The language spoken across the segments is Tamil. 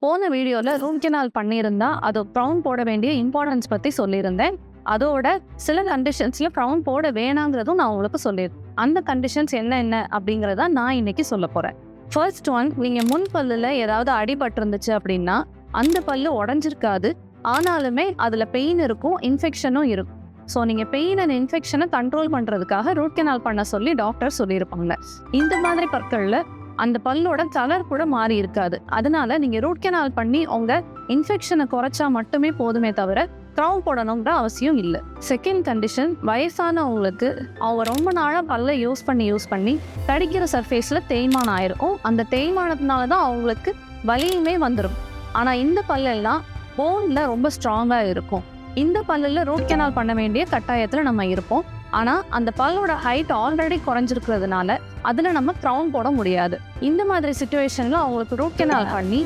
போன வீடியோவில் ரூட் கெனால் பண்ணியிருந்தா அது க்ரௌன் போட வேண்டிய இம்பார்ட்டன்ஸ் பற்றி சொல்லியிருந்தேன். அதோட சில கண்டிஷன்ஸில் க்ரௌன் போட வேணாங்கிறதும் நான் உங்களுக்கு சொல்லியிருந்தேன். அந்த கண்டிஷன்ஸ் என்ன அப்படிங்கிறத நான் இன்னைக்கு சொல்ல போகிறேன். ஃபர்ஸ்ட் ஒன், நீங்கள் முன் பல்லில் ஏதாவது அடிபட்டிருந்துச்சு அப்படின்னா அந்த பல்லு உடஞ்சிருக்காது, ஆனாலுமே அதில் பெயின் இருக்கும், இன்ஃபெக்ஷனும் இருக்கும். ஸோ நீங்கள் பெயின் அண்ட் இன்ஃபெக்ஷனை கண்ட்ரோல் பண்ணுறதுக்காக ரூட் கெனால் பண்ண சொல்லி டாக்டர் சொல்லியிருப்பாங்க. இந்த மாதிரி பற்களில் அந்த பல்லோட கலர் கூட மாறி இருக்காது. அதனால நீங்கள் ரூட் கெனால் பண்ணி உங்கள் இன்ஃபெக்ஷனை குறைச்சா மட்டுமே போதுமே தவிர க்ரௌன் போடணுங்கிற அவசியம் இல்லை. செகண்ட் கண்டிஷன், வயசானவங்களுக்கு அவங்க ரொம்ப நாளாக பல்லை யூஸ் பண்ணி கடிக்கிற சர்ஃபேஸில் தேய்மானம் ஆயிருக்கும். அந்த தேய்மானத்தினால தான் அவங்களுக்கு வலியுமே வந்துடும். ஆனால் இந்த பல்லெல்லாம் போனில் ரொம்ப ஸ்ட்ராங்காக இருக்கும். இந்த பல்லில் ரூட் கெனால் பண்ண வேண்டிய கட்டாயத்தில் நம்ம இருப்போம். ஆனால் அந்த பல்லோட ஹைட் ஆல்ரெடி குறைஞ்சிருக்கிறதுனால அதில் நம்ம க்ரௌன் போட முடியாது. இந்த மாதிரி சுச்சுவேஷனில் அவங்களுக்கு ரூட் கெனால் பண்ணி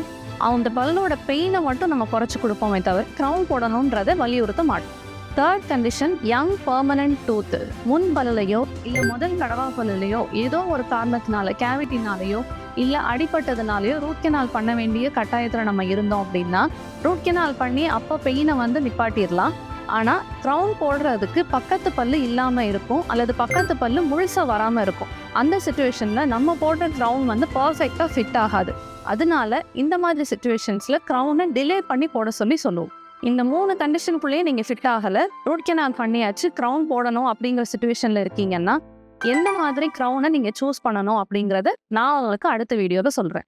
அந்த பல்லோட பெயினை மட்டும் நம்ம குறைச்சி கொடுப்போமே தவிர க்ரௌன் போடணுன்றதை வலியுறுத்த மாட்டோம். Third condition, young permanent tooth. முன் பல்லையோ இல்லை முதல் கடவா பல்லையோ ஏதோ ஒரு காரணத்தினால கேவிட்டினாலேயோ இல்லை அடிப்பட்டதுனாலேயோ ரூட் கெனால் பண்ண வேண்டிய கட்டாயத்தில் நம்ம இருந்தோம் அப்படின்னா ரூட் கெனால் பண்ணி அப்போ பெயினை நிப்பாட்டிடலாம். ஆனால் க்ரௌன் போடுறதுக்கு பக்கத்து பல்லு இல்லாமல் இருக்கும் அல்லது பக்கத்து பல்லு முழுசாக வராமல் இருக்கும். அந்த சுச்சுவேஷனில் நம்ம போடுற க்ரௌன் பர்ஃபெக்டாக ஃபிட் ஆகாது. அதனால இந்த மாதிரி சுச்சுவேஷன்ஸில் க்ரௌனை டிலே பண்ணி போட சொல்லுவோம். இந்த 3 கண்டிஷனுக்குள்ளேயே நீங்கள் ஃபிட் ஆகலை, ரூட் கெனால் பண்ணியாச்சு, க்ரௌன் போடணும் அப்படிங்கிற சுச்சுவேஷனில் இருக்கீங்கன்னா எந்த மாதிரி க்ரௌனை நீங்கள் சூஸ் பண்ணணும் அப்படிங்கிறத நான் உங்களுக்கு அடுத்த வீடியோவில் சொல்கிறேன்.